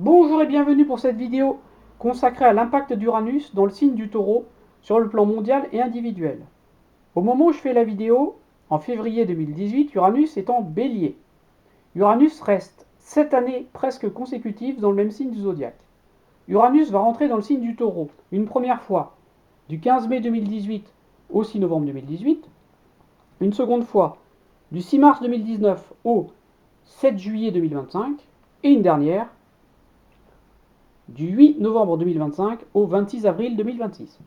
Bonjour et bienvenue pour cette vidéo consacrée à l'impact d'Uranus dans le signe du Taureau sur le plan mondial et individuel. Au moment où je fais la vidéo, en février 2018, Uranus est en Bélier. Uranus reste 7 années presque consécutives dans le même signe du zodiaque. Uranus va rentrer dans le signe du Taureau une première fois du 15 mai 2018 au 6 novembre 2018, une seconde fois du 6 mars 2019 au 7 juillet 2025 et une dernière du 8 novembre 2025 au 26 avril 2026.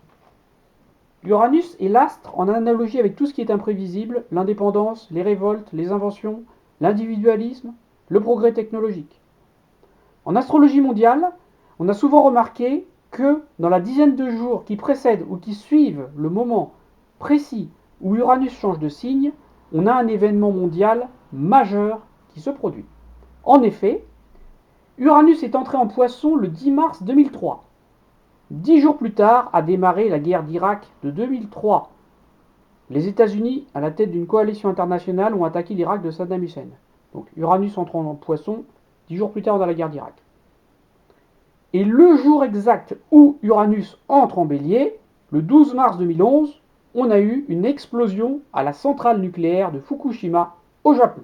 Uranus est l'astre en analogie avec tout ce qui est imprévisible, l'indépendance, les révoltes, les inventions, l'individualisme, le progrès technologique. En astrologie mondiale, on a souvent remarqué que dans la dizaine de jours qui précèdent ou qui suivent le moment précis où Uranus change de signe, on a un événement mondial majeur qui se produit. En effet, Uranus est entré en Poisson le 10 mars 2003. 10 jours plus tard a démarré la guerre d'Irak de 2003. Les États-Unis, à la tête d'une coalition internationale, ont attaqué l'Irak de Saddam Hussein. Donc Uranus entre en Poisson 10 jours plus tard dans la guerre d'Irak. Et le jour exact où Uranus entre en Bélier, le 12 mars 2011, on a eu une explosion à la centrale nucléaire de Fukushima au Japon.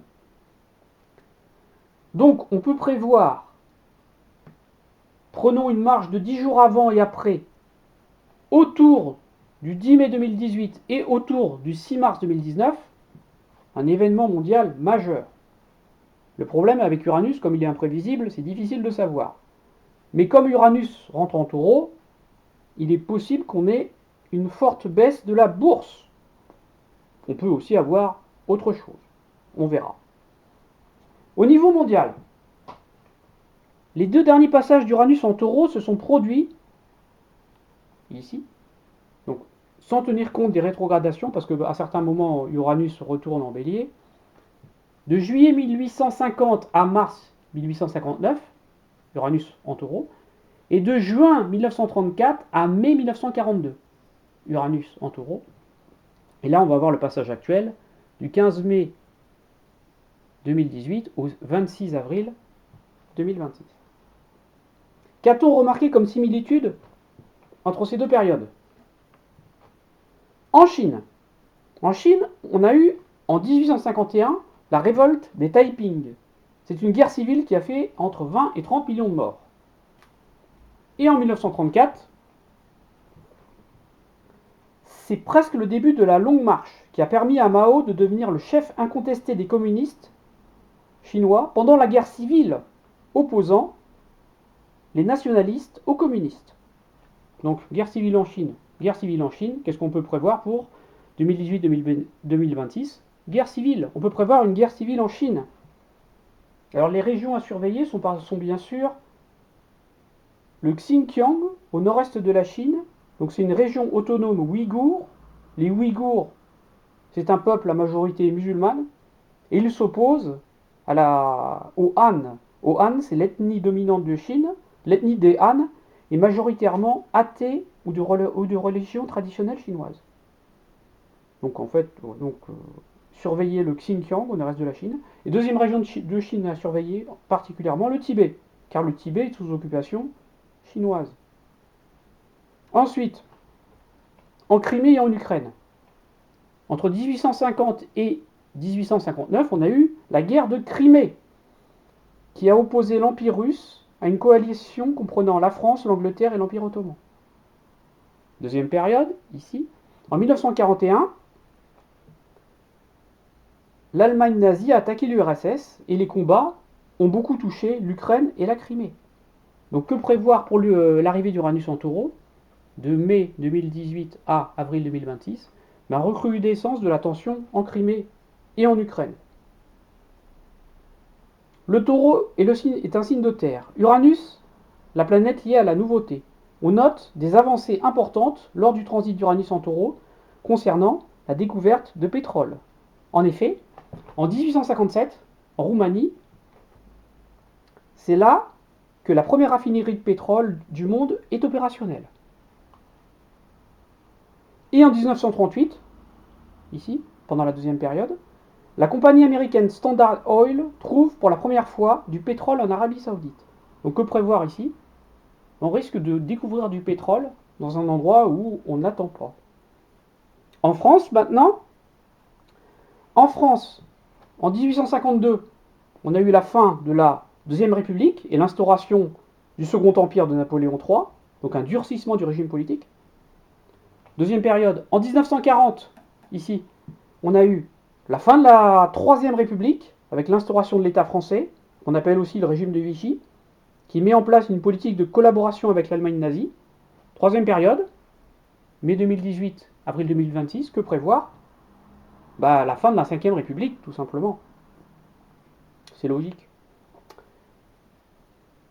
Donc on peut prévoir, prenons une marge de 10 jours avant et après, autour du 10 mai 2018 et autour du 6 mars 2019, un événement mondial majeur. Le problème avec Uranus, comme il est imprévisible, c'est difficile de savoir. Mais comme Uranus rentre en Taureau, il est possible qu'on ait une forte baisse de la bourse. On peut aussi avoir autre chose. On verra. Au niveau mondial, les deux derniers passages d'Uranus en Taureau se sont produits ici, donc sans tenir compte des rétrogradations, parce qu'à certains moments, Uranus retourne en Bélier. De juillet 1850 à mars 1859, Uranus en Taureau, et de juin 1934 à mai 1942, Uranus en Taureau. Et là, on va voir le passage actuel du 15 mai 2018 au 26 avril 2026. Qu'a-t-on remarqué comme similitude entre ces deux périodes? En Chine, on a eu en 1851 la révolte des Taiping. C'est une guerre civile qui a fait entre 20 et 30 millions de morts. Et en 1934, c'est presque le début de la Longue Marche qui a permis à Mao de devenir le chef incontesté des communistes chinois pendant la guerre civile opposant les nationalistes aux communistes. Donc guerre civile en Chine, qu'est-ce qu'on peut prévoir pour 2018-2026? Guerre civile, on peut prévoir une guerre civile en Chine. Alors les régions à surveiller sont bien sûr le Xinjiang au nord-est de la Chine. Donc c'est une région autonome ouïghour. Les Ouïghours, c'est un peuple à majorité musulmane et ils s'opposent aux Han. Aux Han, c'est l'ethnie dominante de Chine. L'ethnie des Han est majoritairement athée ou de religion traditionnelle chinoise. Donc en fait, surveiller le Xinjiang au nord-est de la Chine. Et deuxième région de Chine à surveiller particulièrement le Tibet, car le Tibet est sous occupation chinoise. Ensuite, en Crimée et en Ukraine, entre 1850 et 1859, on a eu la guerre de Crimée, qui a opposé l'Empire russe à une coalition comprenant la France, l'Angleterre et l'Empire ottoman. Deuxième période, ici, en 1941, l'Allemagne nazie a attaqué l'URSS et les combats ont beaucoup touché l'Ukraine et la Crimée. Donc que prévoir pour l'arrivée d'Uranus en Taureau de mai 2018 à avril 2026? Recrudescence de la tension en Crimée et en Ukraine. Le Taureau est un signe de terre. Uranus, la planète liée à la nouveauté. On note des avancées importantes lors du transit d'Uranus en Taureau concernant la découverte de pétrole. En effet, en 1857, en Roumanie, c'est là que la première raffinerie de pétrole du monde est opérationnelle. Et en 1938, ici, pendant la deuxième période, la compagnie américaine Standard Oil trouve pour la première fois du pétrole en Arabie Saoudite. Donc que prévoir ici? On risque de découvrir du pétrole dans un endroit où on n'attend pas. En France, maintenant, en France, en 1852, on a eu la fin de la Deuxième République et l'instauration du Second Empire de Napoléon III, donc un durcissement du régime politique. Deuxième période, en 1940, ici, on a eu la fin de la Troisième République, avec l'instauration de l'État français, qu'on appelle aussi le régime de Vichy, qui met en place une politique de collaboration avec l'Allemagne nazie. Troisième période, mai 2018, avril 2026, que prévoir? La fin de la Cinquième République, tout simplement. C'est logique.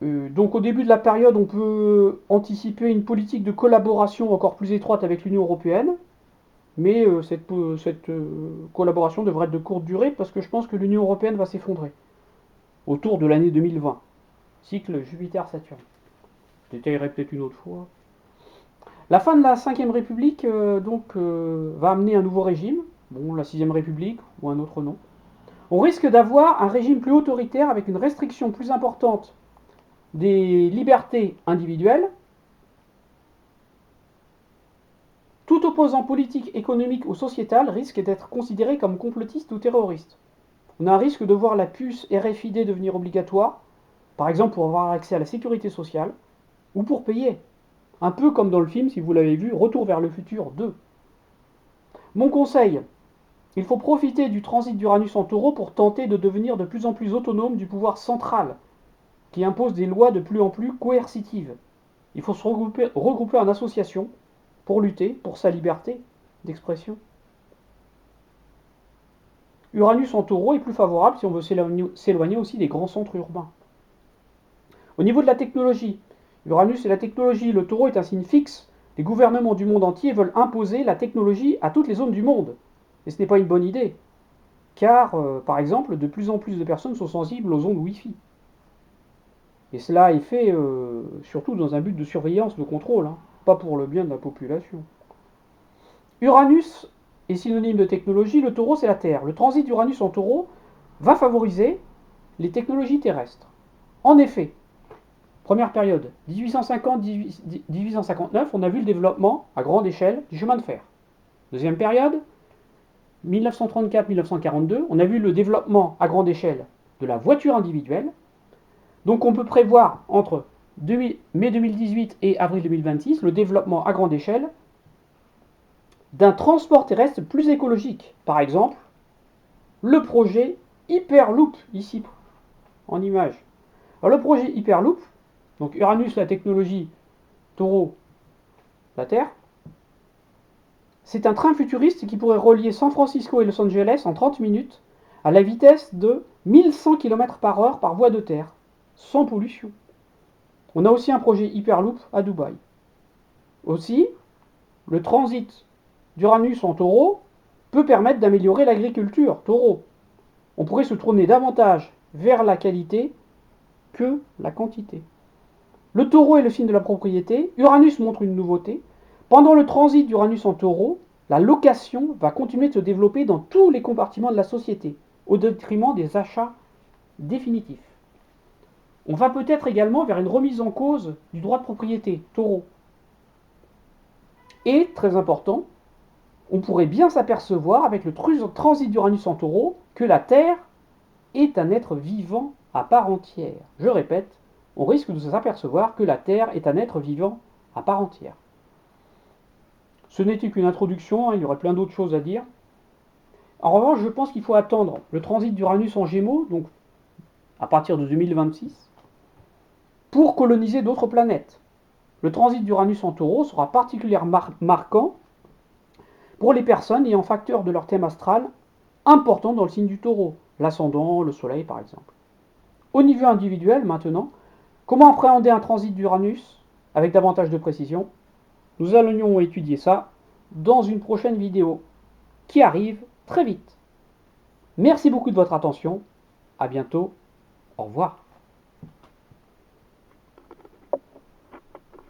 Donc au début de la période, on peut anticiper une politique de collaboration encore plus étroite avec l'Union européenne, mais cette collaboration devrait être de courte durée parce que je pense que l'Union européenne va s'effondrer autour de l'année 2020. Cycle Jupiter-Saturne. Je détaillerai peut-être une autre fois. La fin de la Cinquième République va amener un nouveau régime, la Sixième République ou un autre nom. On risque d'avoir un régime plus autoritaire avec une restriction plus importante des libertés individuelles. Tout opposant politique, économique ou sociétal risque d'être considéré comme complotiste ou terroriste. On a un risque de voir la puce RFID devenir obligatoire, par exemple pour avoir accès à la sécurité sociale, ou pour payer. Un peu comme dans le film, si vous l'avez vu, Retour vers le futur 2. Mon conseil, il faut profiter du transit d'Uranus en Taureau pour tenter de devenir de plus en plus autonome du pouvoir central, qui impose des lois de plus en plus coercitives. Il faut se regrouper en association pour lutter pour sa liberté d'expression. Uranus en Taureau est plus favorable si on veut s'éloigner aussi des grands centres urbains. Au niveau de la technologie, Uranus et la technologie, le Taureau est un signe fixe. Les gouvernements du monde entier veulent imposer la technologie à toutes les zones du monde. Et ce n'est pas une bonne idée, car, par exemple, de plus en plus de personnes sont sensibles aux ondes Wi-Fi. Et cela est fait surtout dans un but de surveillance, de contrôle, pas pour le bien de la population. Uranus est synonyme de technologie, le Taureau c'est la Terre. Le transit d'Uranus en Taureau va favoriser les technologies terrestres. En effet, première période, 1850-1859, on a vu le développement à grande échelle du chemin de fer. Deuxième période, 1934-1942, on a vu le développement à grande échelle de la voiture individuelle. Donc on peut prévoir entre mai 2018 et avril 2026 le développement à grande échelle d'un transport terrestre plus écologique. Par exemple, le projet Hyperloop, ici en image. Alors, le projet Hyperloop, donc Uranus, la technologie, Taureau, la Terre, c'est un train futuriste qui pourrait relier San Francisco et Los Angeles en 30 minutes à la vitesse de 1100 km/h par voie de terre, sans pollution. On a aussi un projet Hyperloop à Dubaï. Aussi, le transit d'Uranus en Taureau peut permettre d'améliorer l'agriculture, Taureau. On pourrait se tourner davantage vers la qualité que la quantité. Le Taureau est le signe de la propriété. Uranus montre une nouveauté. Pendant le transit d'Uranus en Taureau, la location va continuer de se développer dans tous les compartiments de la société, au détriment des achats définitifs. On va peut-être également vers une remise en cause du droit de propriété, Taureau. Et, très important, on pourrait bien s'apercevoir avec le transit d'Uranus en Taureau que la Terre est un être vivant à part entière. Je répète, on risque de s'apercevoir que la Terre est un être vivant à part entière. Ce n'était qu'une introduction, il y aurait plein d'autres choses à dire. En revanche, je pense qu'il faut attendre le transit d'Uranus en Gémeaux, donc à partir de 2026, pour coloniser d'autres planètes. Le transit d'Uranus en Taureau sera particulièrement marquant pour les personnes ayant facteur de leur thème astral important dans le signe du Taureau, l'ascendant, le soleil par exemple. Au niveau individuel maintenant, comment appréhender un transit d'Uranus avec davantage de précision? Nous allons étudier ça dans une prochaine vidéo qui arrive très vite. Merci beaucoup de votre attention, à bientôt, au revoir.